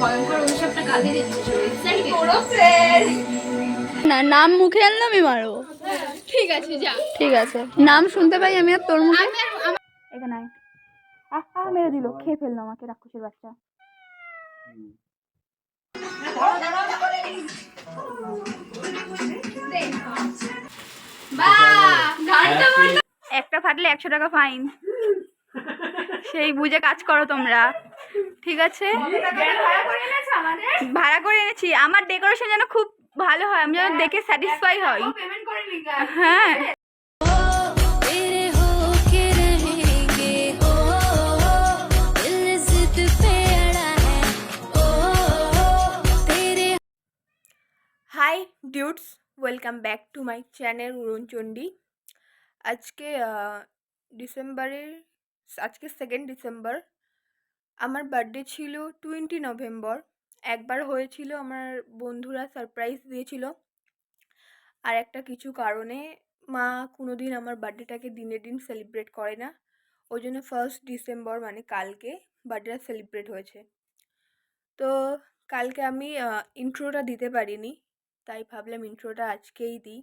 ভয়ঙ্কর অভিশাপটা কাঁধে না, নাম মুখে আনলে আমি মারবো। ঠিক আছে, যা। ঠিক আছে, নাম শুনতে পাই আমি আর তোর মুখে। এখানে মেরে দিল, খেয়ে ফেললো আমাকে রাক্ষসের বাচ্চা। একটা ফাটলে 100 টাকা ফাইন, সেই বুঝে কাজ করো তোমরা, ঠিক আছে? ভাড়া করে এনেছি, আমার ডেকোরেশন যেন খুব ভালো হয়, আমি যেন দেখে স্যাটিসফাই হই। হ্যাঁ, hi dudes, welcome back to my channel Uronchondi. আজকে আজকে 2nd ডিসেম্বর। আমার বার্থডে ছিল 20 নভেম্বর। একবার হয়েছিল, আমার বন্ধুরা সারপ্রাইজ দিয়েছিল, আর একটা কিছু কারণে মা কোনোদিন আমার বার্থডেটাকে দিনের দিন সেলিব্রেট করে না, ওই জন্য 1st ডিসেম্বর মানে কালকে বার্থডেটা সেলিব্রেট হয়েছে। তো কালকে আমি ইন্ট্রোটা দিতে পারিনি, তাই ভাবলাম ইন্ট্রোটা আজকেই দিই।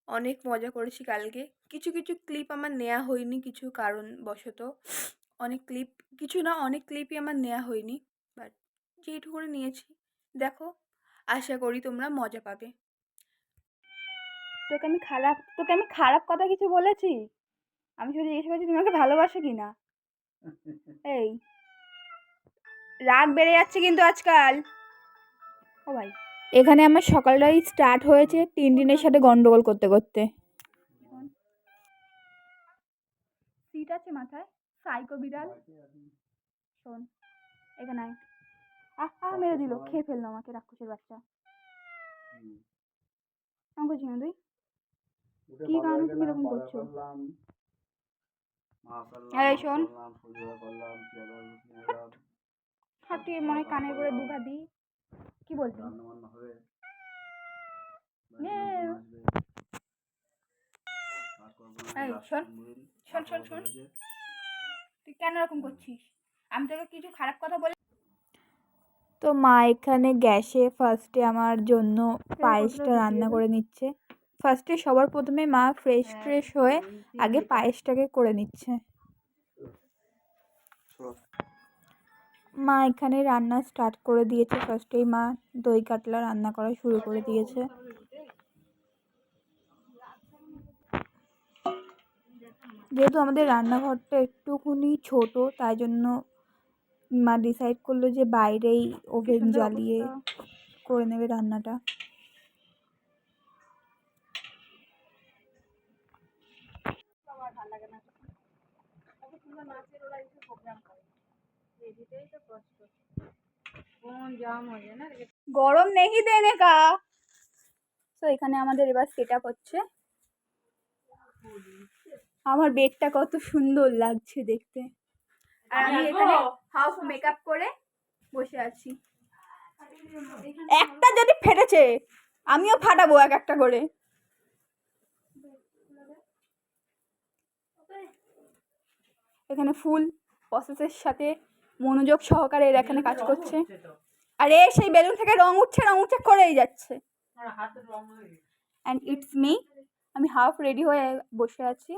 অনেক মজা করেছি কালকে। কিছু কিছু ক্লিপ আমার নেওয়া হয়নি কিছু কারণবশত, অনেক ক্লিপই আমার নেওয়া হয়নি, বাট যেইটুকুনি নিয়েছি দেখো, আশা করি তোমরা মজা পাবে। তোকে আমি খারাপ কথা কিছু বলেছি? আমি শুধু জিজ্ঞেস করছি তুমি আমাকে ভালোবাসো কি না। এই রাগ বেড়ে যাচ্ছে কিন্তু আজকাল। ও ভাই, এখানে আমার সকালটাই স্টার্ট হয়েছে টিনের সাথে গন্ডগোল করতে করতে। সিট আছে মাথায়, সাইকো বিড়াল। শোন, এখানে মেরে দিল, খেয়ে ফেললো আমাকে রাক্ষসের বাচ্চা। আমাকে চিনো তুই? কি কারণে তুমি এরকম করছো? এই শোন, হাঁটিয়ে মনে কানের করে দুঘা দি। কি বলবি? এই শোন শোন শোন শোন, তুই কেন এরকম করছিস? আমি তোকে কিছু খারাপ কথা বলে। তো মা এখানে গ্যাসে ফার্স্টে আমার জন্য পায়েসটা রান্না করে নিচ্ছে। ফার্স্টে সবার প্রথমে মা ফ্রেশ হয়ে আগে পায়েসটাকে করে নিচ্ছে। মা এখানে রান্না স্টার্ট করে দিয়েছে। ফার্স্টেই মা দই কাতলা রান্না করা শুরু করে দিয়েছে। যেহেতু আমাদের রান্নাঘরটা একটুখানি ছোট, তাই জন্য মা ডিসাইড করলো যে বাইরেই ওভেন জ্বালিয়ে করে নেবে রান্নাটা। গরম নেই দেনে কা। তো এখানে আমাদের এবার সেট আপ হচ্ছে। আমার বেডটা কত সুন্দর লাগছে দেখতে, আর আমি এখানে হাফ মেকআপ করে বসে আছি। একটা যদি ফেটেছে আমিও ফাটাবো এক একটা করে। এখানে ফুল প্রসেসের সাথে মনোযোগ সহকারে এরা এখানে কাজ করছে। আরে সেই বেলুন থেকে রং উঠছে করেই যাচ্ছে। অ্যান্ড ইটস মি, আমি হাফ রেডি হয়ে বসে আছি।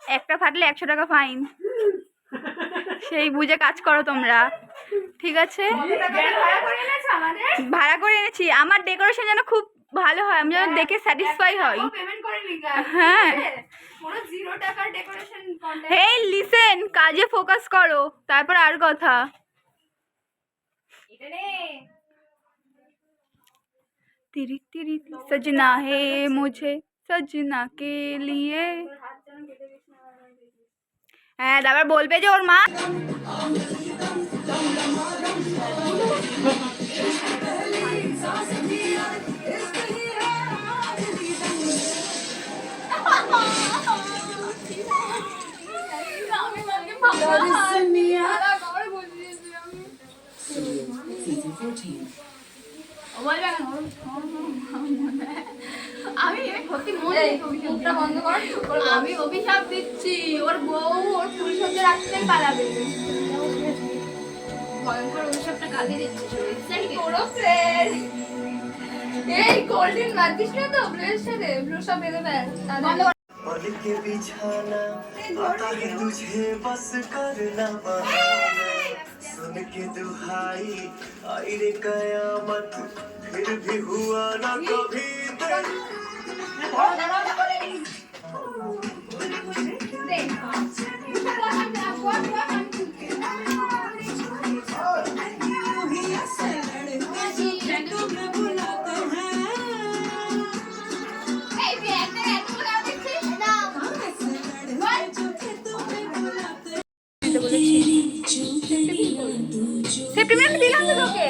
একটা ফাটলে 100 টাকা ফাইন, সেই বুঝে কাজ করো তোমরা, ঠিক আছে? ভাড়া করে এনেছি, আমার ডেকোরেশন যেন খুব ভালো হয়, আমি যেন দেখে স্যাটিসফাই হই। হ্যাঁ, হেই লিসেন, কাজে ফোকাস করো, তারপর আর কথা। তিরি তিরি সजना है मुझे सजना के लिए। হ্যাঁ, তারপর বলবে যে ওর মা আমি সত্যি মন থেকে মুখটা বন্ধ কর। আমি অভিশাপ দিচ্ছি, ওর বউ ওর ফুল সজ্জা রাখতেই পালাবে। ভয়ঙ্কর অভিশাপটা কাঁদে দিচ্ছি। এই গোল্ডেন মারছিস না তো ব্লুর সাথে? ব্লু সব বেঁধে ফেল। पल के बिछाना आता है तुझे बस करना बहाना सुन के दुहाई आई रे कयामत फिर भी हुआ ना कभी दिल সেপ্টেম্বর আমি দিলাম তো তোকে।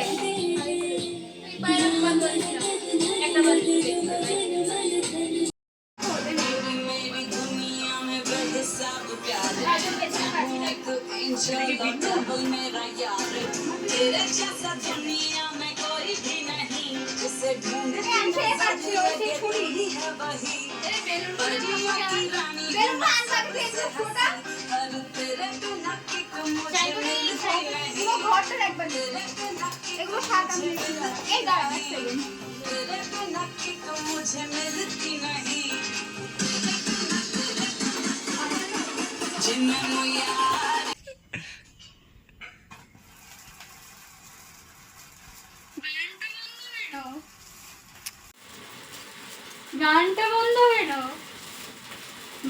গানটা বন্ধ কেন?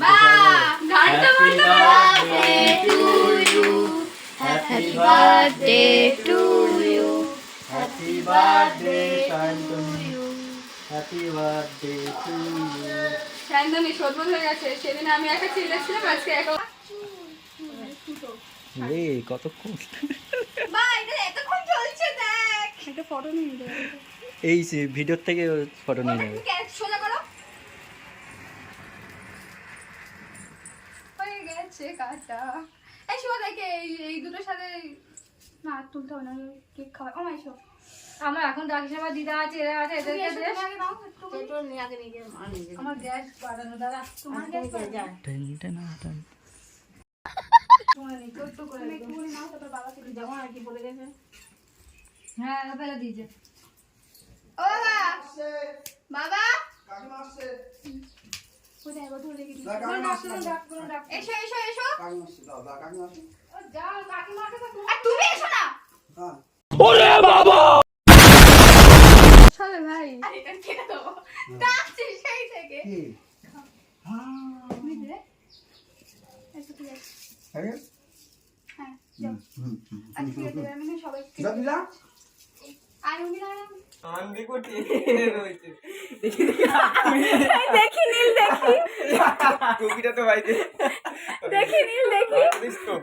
বা গানটা বন্ধ Happy birthday to you. Happy birthday, Shantanu. Happy birthday to you. শান্তনি সর্বত হয়ে গেছে। সেদিন আমি একটা চিল্লাচ্ছিলাম, আজকে একটা রে কতক্ষণ বা এটা এতক্ষণ চলছে দেখ। একটা ফটো নিয়ে দে। এই ভিডিও থেকে ফটো নিয়ে নেবে। সোজা করো। হয়ে গেছে কাটা। এই শো দেখে এই দুটোর সাথে না তুলতে হবে না, কেক খাওয়া। ও মাই শো আমার এখন রাখিস আমার দিদা আছে, এরা আছে, এদেরকে দে। আমার গ্যাস বাড়ানো দাদা, তোমার গ্যাস টেন টেন টেন। তোমার নেই ছোট্ট করে একটুখানি নাও, তারপর বাবা থেকে যেমন আর কি বলে গেছে। হ্যাঁ ফেলে দিয়েছে। ও বাবা বাবা কোথায় ধরে রেখে দিয়েছে? এসো এসো এসো। ও যাও কাকিমাকে তো আর তুমি এসো না। চলে ভাই। আরে এটা কেটে দেবো। ডাকছি সেই থেকে। বুঝলে? এসো ঠিক আছে। হ্যাঁ যাও। আজকে ঠিক আছে, আমি না সবাইকে আর উনি না দেখি নীল দেখি। টুপিটা তো বাইতে দেখি নীল দেখি। দিস তো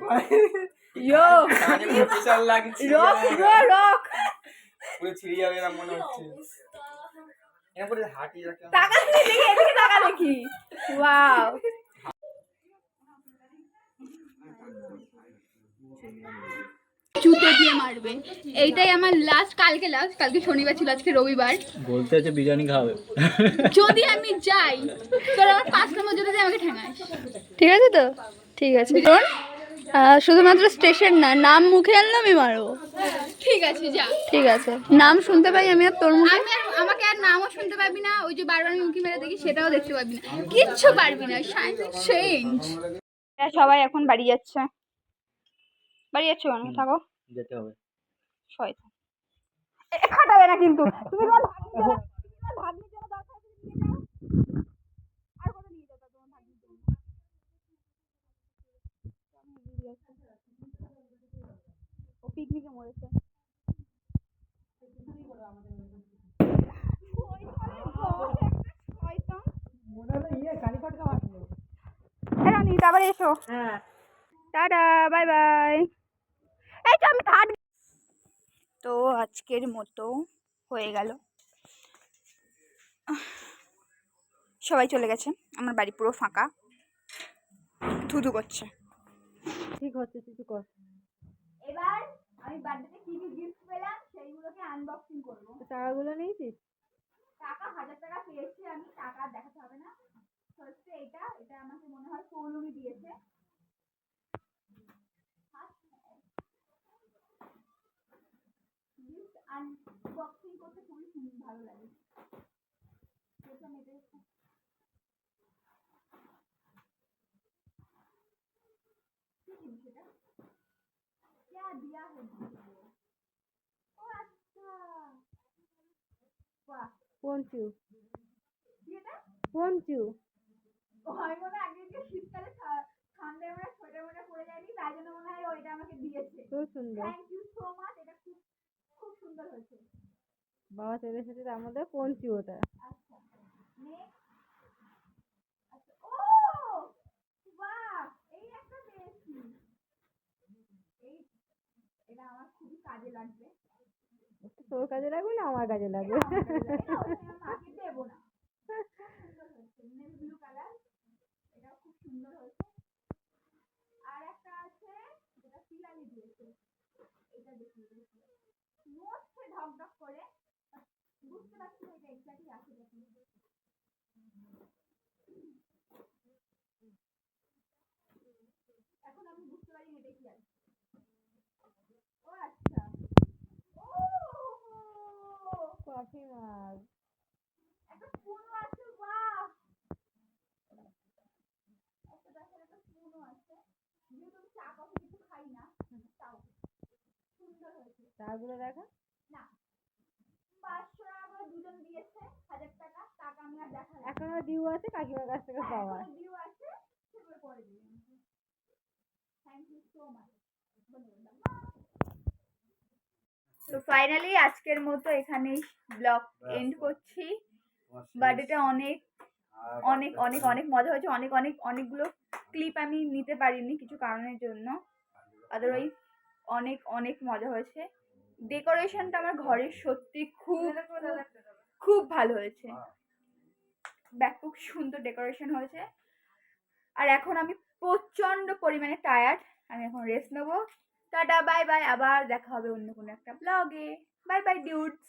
ইয়ো আগে প্রফেশনাল লাগছে রক ব্রো রক। পুরো ছিড়ে যাবে না মনে হচ্ছে এরপরে হাঁটি রাখা টাকা দেখি এদিকে টাকা দেখি। ওয়াও জুতো দিয়ে মারবে। এইটাই আমার লাস্ট, কালকে শনিবার ছিল, আজকে রবিবার। বলতে হচ্ছে বিরিয়ানি খাওয়াবে। যদি আমি যাই তোর আমার 5 নম্বর জুতো দিয়ে আমাকে ঠেঙাস। ঠিক আছে তো? ঠিক আছে। শুধুমাত্র স্টেশন না, নাম মুখে আনলামই মারবো। ঠিক আছে যা। ঠিক আছে, নাম শুনতে পাই আমি আর তোর মুখে। আমি আর আমাকে আর নামও শুনতে পারবি না, ওই যে বারবার আমি উঁকি মেরে দেখি সেটাও দেখতে পারবি না, কিচ্ছু পারবি না। চেঞ্জ। সবাই এখন বাড়ি যাচ্ছে। বাড়ি যাচ্ছ কেন? থাকো, যেতে হবে। শয়তান খাটাবে না কিন্তু। তুমি তোমার ভাগ্নির জন্য দরকার আছে নিয়ে যাও। আর কত নিয়ে যাও তোমার ভাগ্নির জন্য? ও পিকনিকে মরেছে। আবার এসো। Tata bye bye. এই তো আমি থার্ড। তো আজকের মতো হয়ে গেল, সবাই চলে গেছে, আমার বাড়ি পুরো ফাঁকা, ধুধু করছে। ঠিক হচ্ছে, কিছু কর। এবার আমি বার্থডেতে কি কি গিফট পেলাম সেইগুলোকে আনবক্সিং করব। টাকাগুলো নিয়েছিস? টাকা 1000 টাকা পেয়েছি আমি, টাকা আর দেখাতে হবে না। হচ্ছে এটা আমাকে মনে হয় সৌলমি দিয়েছে। আনবক্সিং করতে খুবই ভালো লাগে। क्या दिया है मुझे? ओ अच्छा, वाह, পঞ্চু এটা পঞ্চু হয় মনে আগে যে শীতকালে ঠান্ডায় আমরা সোয়েটার মোটা পরে যাইনি, তাই জন্য মনে হয় ওইটা আমাকে দিয়েছে। খুব সুন্দর। থ্যাংক ইউ সো মাচ, এটা খুব সুন্দর হয়েছে। বাবা চলে এসেছে, তার মধ্যে পঞ্চু ওটা। আচ্ছা নেক্সট, আচ্ছা ও বাহ, এই একটা পেয়েছি। এই এটা আমার খুবই কাজে লাগবে। তোর কাজে লাগবে না আমার কাজে লাগবে? মাকে দেবো না। নেভি ব্লু কালার, এটা খুব সুন্দর হয়েছে। আর একটা আছে যেটা পিলালি দিয়েছে, এটা দেখি নোটসে ঢকঢক করে, বুঝতে পারছি না এটা এক্স্যাক্টলি আছে দেখি। এখন আমি বুঝতে পারি এটা কি আছে। ও আচ্ছা, ও কফি মাগ। একটা স্পুনও আছে, বাহ, একটা দেখেন একটা স্পুনও আছে। যেহেতু আমি চা কফি কিছু খাই না, তাও সুন্দর হয়েছে। তাগুলো দেখা। না 500 টাকা করে দুজন দিয়েছে, 1000 টাকা, টাকা আমি আর দেখালাম না। এখনো ডিউ আছে কাকিমার কাছ থেকে পাওয়া। এখনো ডিউ আছে, সেগুলো পরে দিই। Thank you so much. তো ফাইনালি আজকের মতো এখানেই ব্লগ এন্ড করছি। বার্থডেটা অনেক অনেক অনেক অনেক মজা হয়েছে। অনেকগুলো ক্লিপ আমি নিতে পারিনি কিছু কারণের জন্য, আদারওয়াইজ অনেক অনেক মজা হয়েছে। ডেকোরেশনটা আমার ঘরের সত্যি খুব ভালো হয়েছে, ব্যাপক সুন্দর ডেকোরেশন হয়েছে। আর এখন আমি প্রচন্ড পরিমাণে টায়ার্ড, আমি এখন রেস্ট নেবো। টাটা, বাই বাই, আবার দেখা হবে অন্য কোনো একটা ব্লগে। Bye bye ডিউডস।